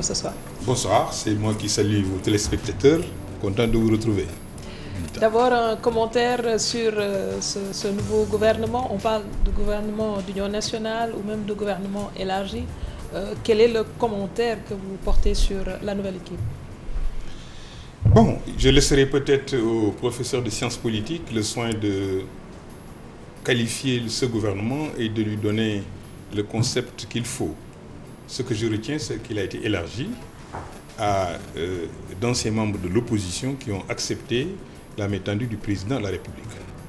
Ce soir. Bonsoir, c'est moi qui salue vos téléspectateurs, content de vous retrouver. D'abord, un commentaire sur ce nouveau gouvernement. On parle de gouvernement d'union nationale ou même de gouvernement élargi. Quel est le commentaire que vous portez sur la nouvelle équipe? Bon, je laisserai peut-être au professeur de sciences politiques le soin de qualifier ce gouvernement et de lui donner le concept qu'il faut. Ce que je retiens, c'est qu'il a été élargi à d'anciens membres de l'opposition qui ont accepté la main tendue du président de la République.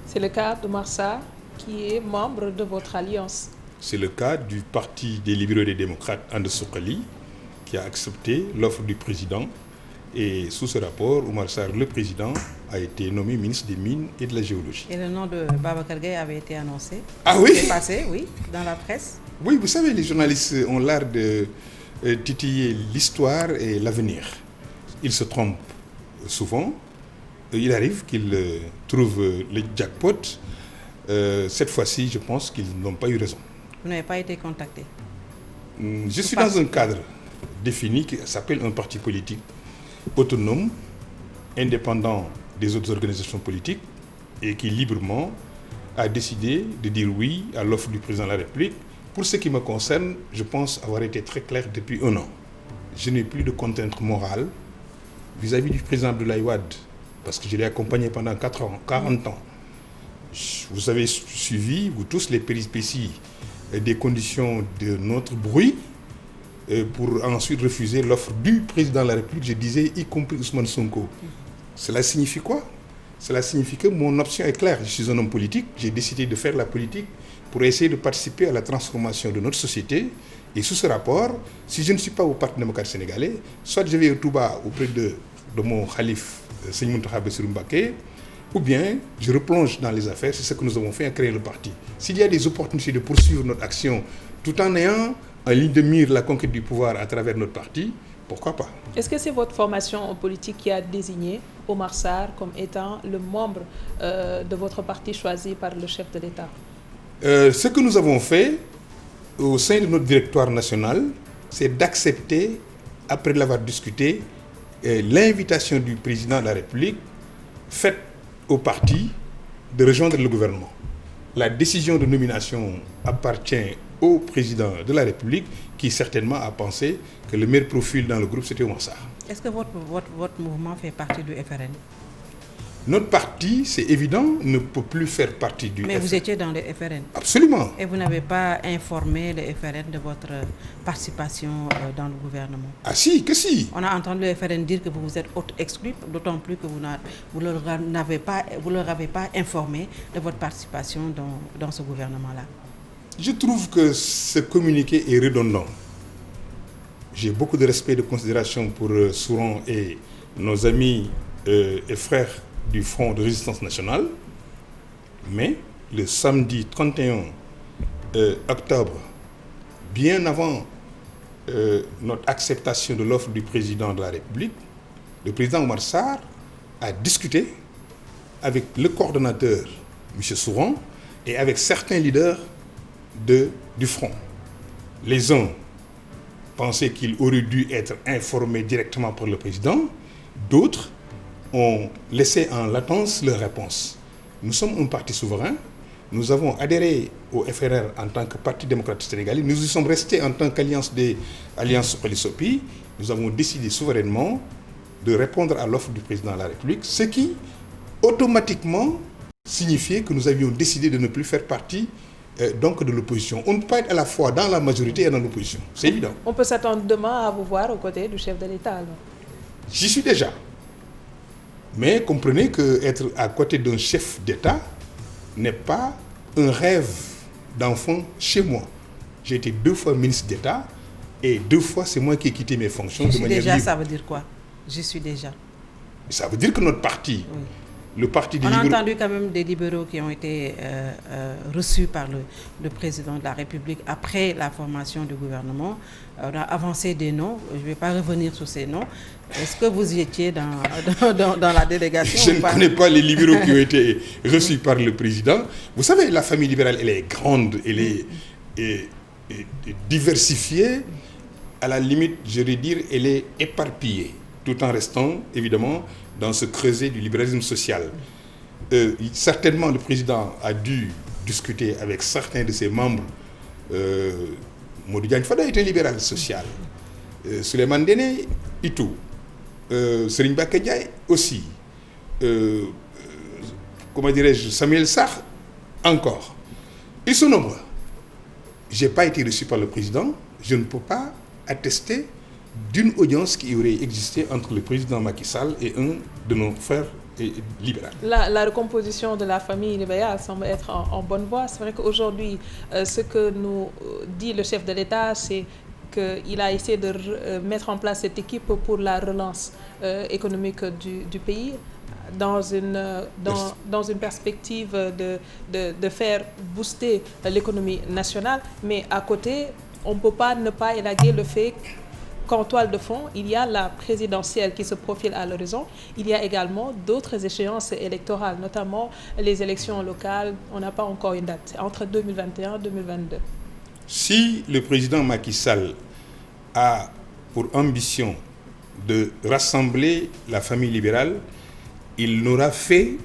C'est le cas d'Oumar Sarr, qui est membre de votre alliance. C'est le cas du Parti des libéraux et des démocrates, And Suqali, qui a accepté l'offre du président. Et sous ce rapport, Oumar Sarr, le président, a été nommé ministre des Mines et de la Géologie. Et le nom de Babacar Gaye avait été annoncé. Ah oui? C'est passé, oui, dans la presse. Oui, vous savez, les journalistes ont l'art de titiller l'histoire et l'avenir. Ils se trompent souvent. Il arrive qu'ils trouvent le jackpot. Cette fois-ci, je pense qu'ils n'ont pas eu raison. Vous n'avez pas été contacté? Je suis dans un cadre défini qui s'appelle un parti politique autonome, indépendant des autres organisations politiques et qui librement a décidé de dire oui à l'offre du président de la République. Pour ce qui me concerne, je pense avoir été très clair depuis un an. Je n'ai plus de contraintes morales vis-à-vis du président Abdoulaye Wade, parce que je l'ai accompagné pendant 40 ans. Vous avez suivi, vous tous, les péripéties des conditions de notre bruit pour ensuite refuser l'offre du président de la République, je disais, y compris Ousmane Sonko. Cela signifie quoi? Cela signifie que mon option est claire. Je suis un homme politique, j'ai décidé de faire la politique pour essayer de participer à la transformation de notre société. Et sous ce rapport, si je ne suis pas au Parti démocrate sénégalais, soit je vais au Touba auprès de mon khalife, Seigneur Mountakha Bassirou Mbacké, ou bien je replonge dans les affaires. C'est ce que nous avons fait à créer le parti. S'il y a des opportunités de poursuivre notre action tout en ayant en ligne de mire la conquête du pouvoir à travers notre parti, pourquoi pas? Est-ce que c'est votre formation en politique qui a désigné Oumar Sarr comme étant le membre de votre parti choisi par le chef de l'État? Ce que nous avons fait au sein de notre directoire national, c'est d'accepter, après l'avoir discuté, l'invitation du président de la République faite au parti de rejoindre le gouvernement. La décision de nomination appartient au président de la République qui certainement a pensé que le meilleur profil dans le groupe c'était Oumar Sarr. Est-ce que votre mouvement fait partie du FRN? Notre parti, c'est évident, ne peut plus faire partie du FRN. Mais vous étiez dans le FRN? Absolument. Et vous n'avez pas informé le FRN de votre participation dans le gouvernement? Ah si, que si. On a entendu le FRN dire que vous vous êtes exclu, d'autant plus que vous leur avez pas informé de votre participation dans ce gouvernement-là. Je trouve que ce communiqué est redondant. J'ai beaucoup de respect et de considération pour Souran et nos amis et frères du Front de résistance nationale, mais le samedi 31 octobre, bien avant notre acceptation de l'offre du président de la République, le président Oumar Sarr a discuté avec le coordonnateur, M. Souran, et avec certains leaders du Front. Les uns pensaient qu'il aurait dû être informé directement par le président, d'autres ont laissé en latence leur réponse. Nous sommes un parti souverain, nous avons adhéré au FRR en tant que Parti démocrate sénégalais, nous y sommes restés en tant qu'alliance des alliances Sopi, nous avons décidé souverainement de répondre à l'offre du président de la République, ce qui automatiquement signifiait que nous avions décidé de ne plus faire partie donc de l'opposition. On ne peut pas être à la fois dans la majorité et dans l'opposition, c'est évident. On peut s'attendre demain à vous voir aux côtés du chef de l'État alors? J'y suis déjà. Mais comprenez qu'être à côté d'un chef d'État n'est pas un rêve d'enfant chez moi. J'ai été 2 fois ministre d'État et 2 fois c'est moi qui ai quitté mes fonctions de manière libre. Ça veut dire quoi? Je suis déjà. Ça veut dire que notre parti, oui. Le parti des On a libéraux... entendu quand même des libéraux qui ont été reçus par le président de la République après la formation du gouvernement. On a avancé des noms. Je ne vais pas revenir sur ces noms. Est-ce que vous y étiez dans la délégation? Je ne connais pas les libéraux qui ont été reçus par le président. Vous savez, la famille libérale, elle est grande, elle est diversifiée. à la limite, je vais dire, elle est éparpillée, tout en restant, évidemment, dans ce creuset du libéralisme social. Certainement, le président a dû discuter avec certains de ses membres. Modou Diagne Fada est un libéral social. Souleymane Ndéné, et tout. Serigne Mbacké Ndiaye aussi. Comment dirais-je, Samuel Sarr, encore. Ils sont nombreux. Je n'ai pas été reçu par le président. Je ne peux pas attester d'une audience qui aurait existé entre le président Macky Sall et un de nos frères libéraux. La recomposition de la famille libérale semble être en bonne voie. C'est vrai qu'aujourd'hui, ce que nous dit le chef de l'État, c'est qu'il a essayé de mettre en place cette équipe pour la relance économique du pays. Dans une perspective de faire booster l'économie nationale, mais à côté, on ne peut pas ne pas élaguer le fait qu'en toile de fond, il y a la présidentielle qui se profile à l'horizon. Il y a également d'autres échéances électorales, notamment les élections locales. On n'a pas encore une date, c'est entre 2021 et 2022. Si le président Macky Sall a pour ambition de rassembler la famille libérale, il n'aura fait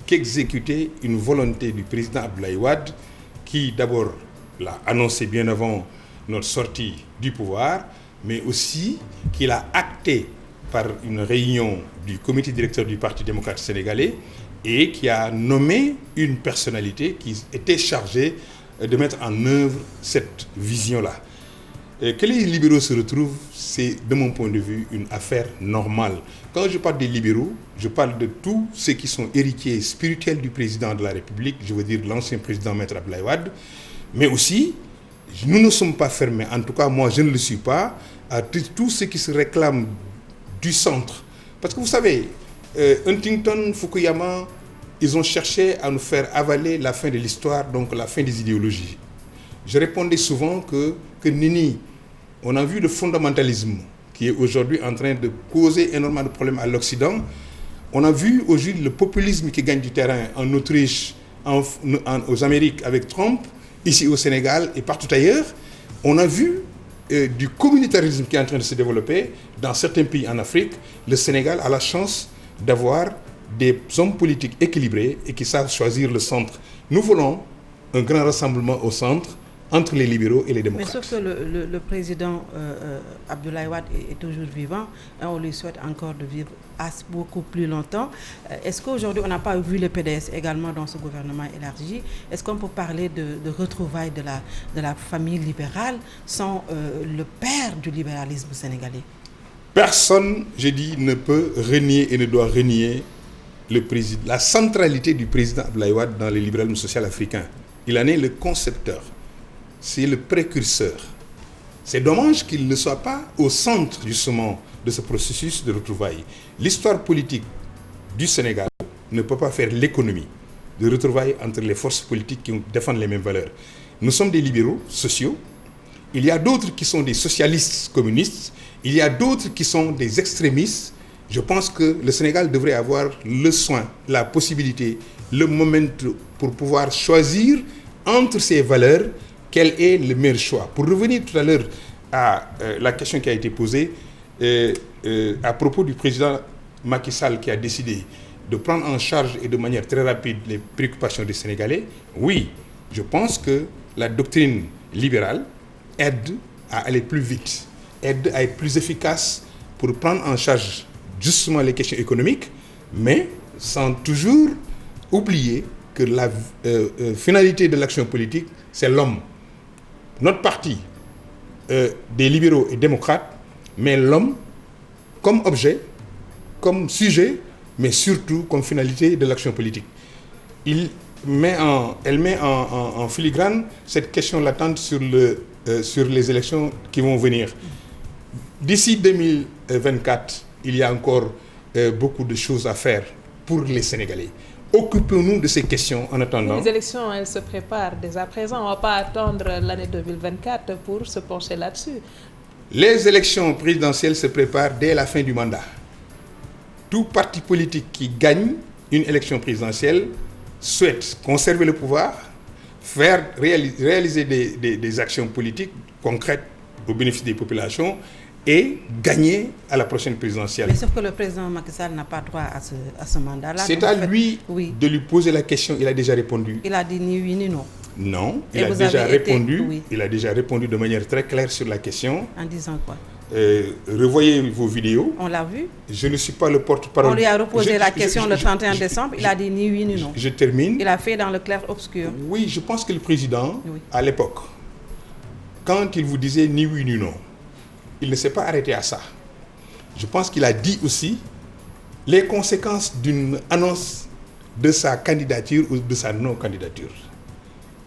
qu'exécuter une volonté du président Abdoulaye Wade qui d'abord l'a annoncé bien avant notre sortie du pouvoir, mais aussi qu'il a acté par une réunion du comité directeur du Parti démocrate sénégalais et qui a nommé une personnalité qui était chargée de mettre en œuvre cette vision-là. Que les libéraux se retrouvent, c'est, de mon point de vue, une affaire normale. Quand je parle des libéraux, je parle de tous ceux qui sont héritiers spirituels du président de la République, je veux dire l'ancien président Maître Abdoulaye Wade, mais aussi, nous ne sommes pas fermés, en tout cas moi je ne le suis pas, à tous ceux qui se réclament du centre. Parce que vous savez, Huntington, Fukuyama, ils ont cherché à nous faire avaler la fin de l'histoire, donc la fin des idéologies. Je répondais souvent que Nini, on a vu le fondamentalisme qui est aujourd'hui en train de causer énormément de problèmes à l'Occident. On a vu aujourd'hui le populisme qui gagne du terrain en Autriche, aux Amériques avec Trump, ici au Sénégal et partout ailleurs. On a vu du communautarisme qui est en train de se développer dans certains pays en Afrique. Le Sénégal a la chance d'avoir des hommes politiques équilibrés et qui savent choisir le centre. Nous voulons un grand rassemblement au centre entre les libéraux et les démocrates. Mais sauf que le président Abdoulaye Wade est toujours vivant et on lui souhaite encore de vivre beaucoup plus longtemps. Est-ce qu'aujourd'hui on n'a pas vu le PDS également dans ce gouvernement élargi? Est-ce qu'on peut parler de retrouvailles de la famille libérale sans le père du libéralisme sénégalais? Personne, je dis, ne peut renier et ne doit renier la centralité du président Abdoulaye Wade dans le libéralisme social africain. Il en est le concepteur. C'est le précurseur. C'est dommage qu'il ne soit pas au centre justement de ce processus de retrouvailles. L'histoire politique du Sénégal ne peut pas faire l'économie de retrouvailles entre les forces politiques qui défendent les mêmes valeurs. Nous sommes des libéraux sociaux. Il y a d'autres qui sont des socialistes communistes. Il y a d'autres qui sont des extrémistes. Je pense que le Sénégal devrait avoir le soin, la possibilité, le moment pour pouvoir choisir entre ces valeurs quel est le meilleur choix. Pour revenir tout à l'heure à la question qui a été posée à propos du président Macky Sall qui a décidé de prendre en charge et de manière très rapide les préoccupations des Sénégalais, oui, je pense que la doctrine libérale aide à aller plus vite, aide à être plus efficace pour prendre en charge justement les questions économiques, mais sans toujours oublier que la finalité de l'action politique, c'est l'homme. Notre parti des libéraux et démocrates met l'homme comme objet, comme sujet, mais surtout comme finalité de l'action politique. Elle met en filigrane cette question latente sur les élections qui vont venir. D'ici 2024, il y a encore beaucoup de choses à faire pour les Sénégalais. Occupons-nous de ces questions en attendant. Les élections, elles se préparent dès à présent. On ne va pas attendre l'année 2024 pour se pencher là-dessus. Les élections présidentielles se préparent dès la fin du mandat. Tout parti politique qui gagne une élection présidentielle souhaite conserver le pouvoir, réaliser des actions politiques concrètes au bénéfice des populations et gagner à la prochaine présidentielle. Mais sauf que le président Macky Sall n'a pas droit à ce mandat-là. C'est à lui de lui poser la question. Il a déjà répondu. Il a dit ni oui ni non. Non, il a déjà répondu de manière très claire sur la question. En disant quoi? Revoyez vos vidéos. On l'a vu. Je ne suis pas le porte-parole. On lui a reposé la question le 31 décembre. Il a dit ni oui ni non. Je termine. Il a fait dans le clair-obscur. Oui, je pense que le président, à l'époque, quand il vous disait ni oui ni non, il ne s'est pas arrêté à ça. Je pense qu'il a dit aussi les conséquences d'une annonce de sa candidature ou de sa non-candidature.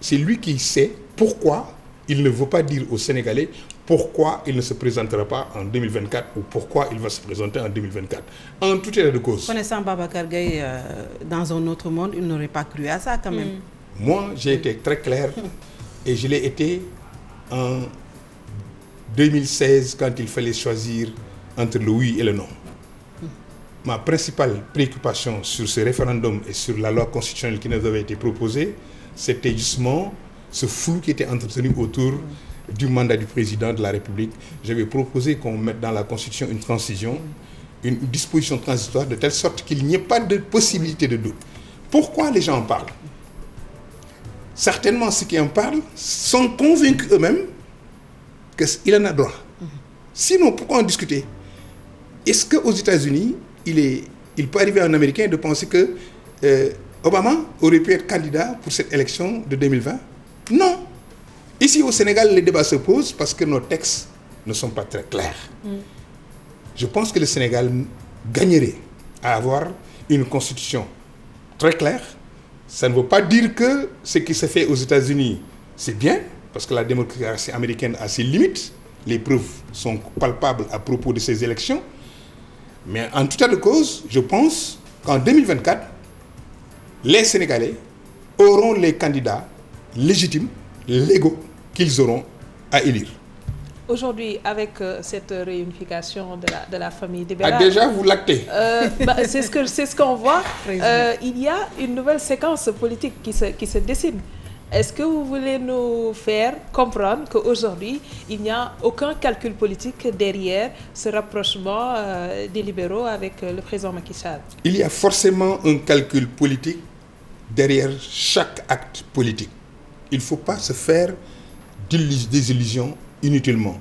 C'est lui qui sait pourquoi il ne veut pas dire aux Sénégalais pourquoi il ne se présentera pas en 2024 ou pourquoi il va se présenter en 2024. En tout état de cause. Connaissant Babacar Gaye dans un autre monde, il n'aurait pas cru à ça quand même. Moi, j'ai été très clair et je l'ai été en 2016 quand il fallait choisir entre le oui et le non. Ma principale préoccupation sur ce référendum et sur la loi constitutionnelle qui nous avait été proposée, c'était justement ce flou qui était entretenu autour du mandat du président de la République. J'avais proposé qu'on mette dans la Constitution une transition, une disposition transitoire de telle sorte qu'il n'y ait pas de possibilité de doute. Pourquoi les gens en parlent? Certainement ceux qui en parlent sont convaincus eux-mêmes qu'il en a droit. Sinon, pourquoi en discuter? Est-ce qu'aux États-Unis, il peut arriver à un Américain de penser que Obama aurait pu être candidat pour cette élection de 2020? Non. Ici au Sénégal, les débats se posent parce que nos textes ne sont pas très clairs. Je pense que le Sénégal gagnerait à avoir une constitution très claire. Ça ne veut pas dire que ce qui se fait aux États-Unis, c'est bien, parce que la démocratie américaine a ses limites. Les preuves sont palpables à propos de ces élections. Mais en tout état de cause, je pense qu'en 2024, les Sénégalais auront les candidats légitimes, légaux, qu'ils auront à élire. Aujourd'hui, avec cette réunification de la famille libérale... déjà, vous l'actez. C'est ce qu'on voit. Il y a une nouvelle séquence politique qui se dessine. Est-ce que vous voulez nous faire comprendre qu'aujourd'hui, il n'y a aucun calcul politique derrière ce rapprochement des libéraux avec le président Macky Sall? Il y a forcément un calcul politique derrière chaque acte politique. Il ne faut pas se faire des illusions inutilement.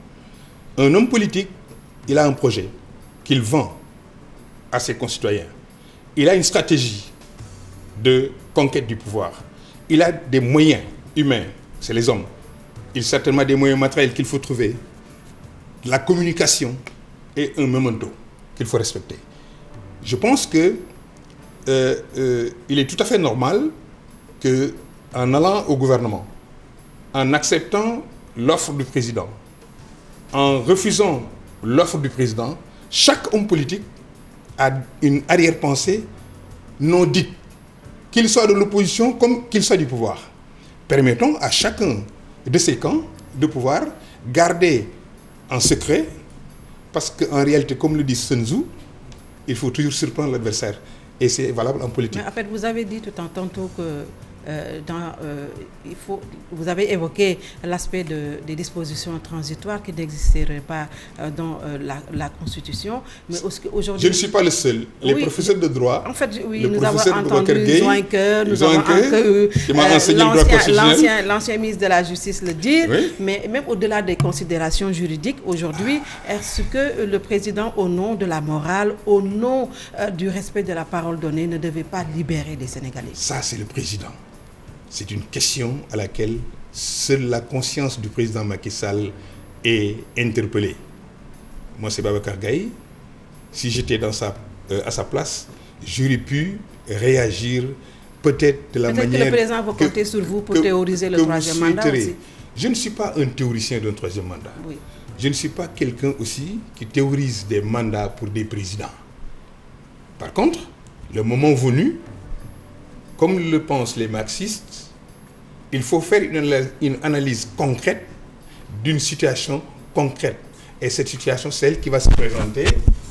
Un homme politique, il a un projet qu'il vend à ses concitoyens. Il a une stratégie de conquête du pouvoir. Il a des moyens humains, c'est les hommes. Il a certainement des moyens matériels qu'il faut trouver, la communication et un memento qu'il faut respecter. Je pense que il est tout à fait normal qu'en allant au gouvernement, en acceptant l'offre du président, en refusant l'offre du président, chaque homme politique a une arrière-pensée non dite, qu'il soit de l'opposition comme qu'il soit du pouvoir. Permettons à chacun de ces camps de pouvoir garder en secret, parce qu'en réalité, comme le dit Sun Tzu, il faut toujours surprendre l'adversaire. Et c'est valable en politique. Mais en fait, vous avez dit tantôt que vous avez évoqué l'aspect des dispositions transitoires qui n'existeraient pas dans la Constitution. Mais aujourd'hui, je ne suis pas le seul. Les professeurs de droit, en fait, oui, le nous avons entendu Zoinker, nous avons l'ancien ministre de la Justice le dire. Oui. Mais même au-delà des considérations juridiques, aujourd'hui, est-ce que le président, au nom de la morale, au nom du respect de la parole donnée, ne devait pas libérer les Sénégalais? Ça, c'est le président. C'est une question à laquelle seule la conscience du président Macky Sall est interpellée. Moi, c'est Babacar Gaye. Si j'étais à sa place, j'aurais pu réagir peut-être de la manière... Peut-être que le président va compter sur vous pour théoriser le troisième mandat aussi. Je ne suis pas un théoricien d'un troisième mandat. Oui. Je ne suis pas quelqu'un aussi qui théorise des mandats pour des présidents. Par contre, le moment venu, comme le pensent les marxistes, il faut faire une analyse concrète d'une situation concrète. Et cette situation, c'est elle qui va se présenter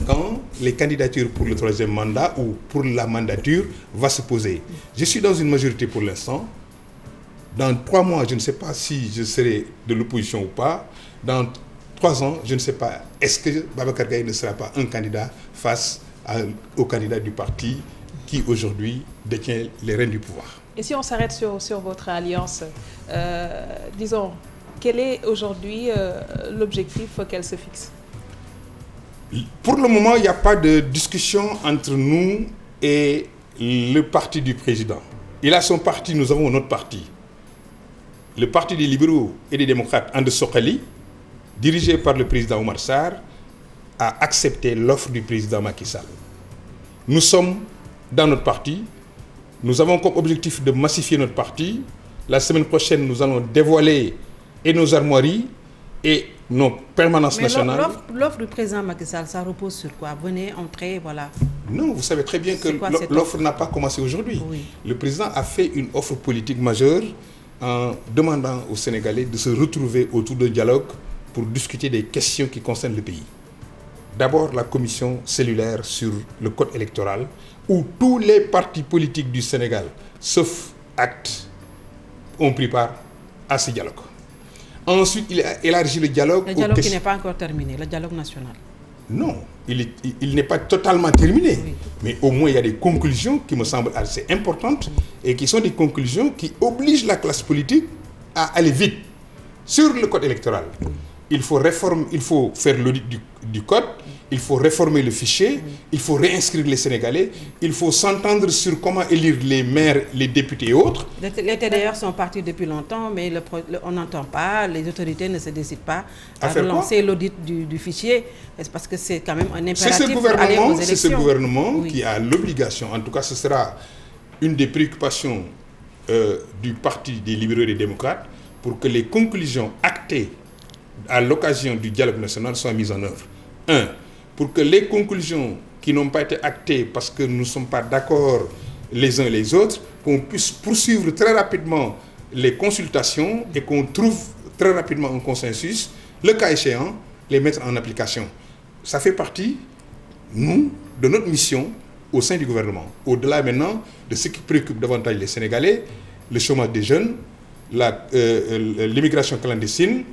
quand les candidatures pour le troisième mandat ou pour la mandature vont se poser. Je suis dans une majorité pour l'instant. Dans 3 mois, je ne sais pas si je serai de l'opposition ou pas. Dans 3 ans, je ne sais pas, est-ce que Babacar Gaye ne sera pas un candidat face au candidat du parti qui aujourd'hui détient les rênes du pouvoir. Et si on s'arrête sur votre alliance, disons, quel est aujourd'hui l'objectif qu'elle se fixe? Pour le moment, il n'y a pas de discussion entre nous et le parti du président. Il a son parti, nous avons notre parti. Le parti des libéraux et des démocrates, And Sokhali, dirigé par le président Oumar Sarr, a accepté l'offre du président Macky Sall. Nous sommes dans notre parti. Nous avons comme objectif de massifier notre parti. La semaine prochaine, nous allons dévoiler et nos armoiries et nos permanences nationales. L'offre du président Macky Sall, ça repose sur quoi? Venez, entrez, voilà. Non, vous savez très bien que l'offre n'a pas commencé aujourd'hui. Oui. Le président a fait une offre politique majeure en demandant aux Sénégalais de se retrouver autour d'un dialogue pour discuter des questions qui concernent le pays. D'abord, la commission cellulaire sur le code électoral, où tous les partis politiques du Sénégal, sauf ACT, ont pris part à ce dialogue. Ensuite, il a élargi le dialogue. Le dialogue qui n'est pas encore terminé, le dialogue national. Non, il n'est pas totalement terminé. Oui. Mais au moins, il y a des conclusions qui me semblent assez importantes et qui sont des conclusions qui obligent la classe politique à aller vite sur le code électoral. Il faut faire l'audit du code, il faut réformer le fichier, il faut réinscrire les Sénégalais, il faut s'entendre sur comment élire les maires, les députés et autres. Les TDR sont partis depuis longtemps, mais on n'entend pas, les autorités ne se décident pas à relancer l'audit du fichier, parce que c'est quand même un impératif pour aller aux élections. C'est ce gouvernement qui a l'obligation, en tout cas ce sera une des préoccupations du Parti des libéraux et des démocrates, pour que les conclusions actées à l'occasion du dialogue national soient mises en œuvre. 1. Pour que les conclusions qui n'ont pas été actées parce que nous ne sommes pas d'accord les uns et les autres, qu'on puisse poursuivre très rapidement les consultations et qu'on trouve très rapidement un consensus, le cas échéant, les mettre en application. Ça fait partie, nous, de notre mission au sein du gouvernement. Au-delà maintenant de ce qui préoccupe davantage les Sénégalais, le chômage des jeunes, l'immigration clandestine,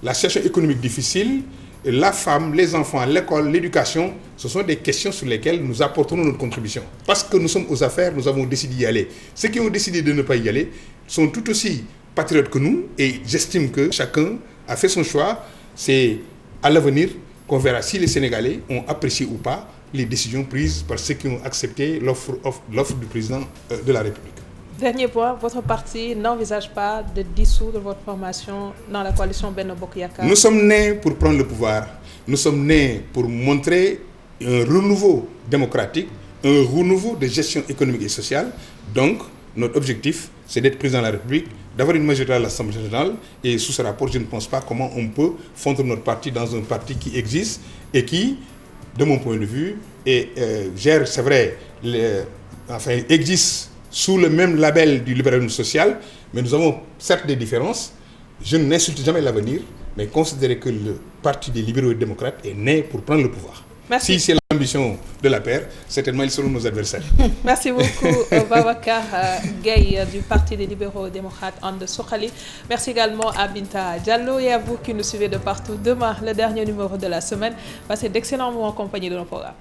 la situation économique difficile, la femme, les enfants, l'école, l'éducation, ce sont des questions sur lesquelles nous apporterons notre contribution. Parce que nous sommes aux affaires, nous avons décidé d'y aller. Ceux qui ont décidé de ne pas y aller sont tout aussi patriotes que nous et j'estime que chacun a fait son choix. C'est à l'avenir qu'on verra si les Sénégalais ont apprécié ou pas les décisions prises par ceux qui ont accepté l'offre du président de la République. Dernier point, votre parti n'envisage pas de dissoudre votre formation dans la coalition Benno Bokk Yakaar. Nous sommes nés pour prendre le pouvoir. Nous sommes nés pour montrer un renouveau démocratique, un renouveau de gestion économique et sociale. Donc, notre objectif, c'est d'être président de la République, d'avoir une majorité à l'Assemblée nationale. Et sous ce rapport, je ne pense pas comment on peut fondre notre parti dans un parti qui existe et qui, de mon point de vue, gère, c'est vrai, existe sous le même label du libéralisme social, mais nous avons certes des différences. Je n'insulte jamais l'avenir, mais considérer que le Parti des libéraux et démocrates est né pour prendre le pouvoir. Merci. Si c'est l'ambition de la paire, certainement ils seront nos adversaires. Merci beaucoup Babacar Gaye du Parti des libéraux et démocrates And Sokhali. Merci également à Binta Diallo et à vous qui nous suivez de partout. Demain, le dernier numéro de la semaine. Passez d'excellents moments en compagnie de nos programmes.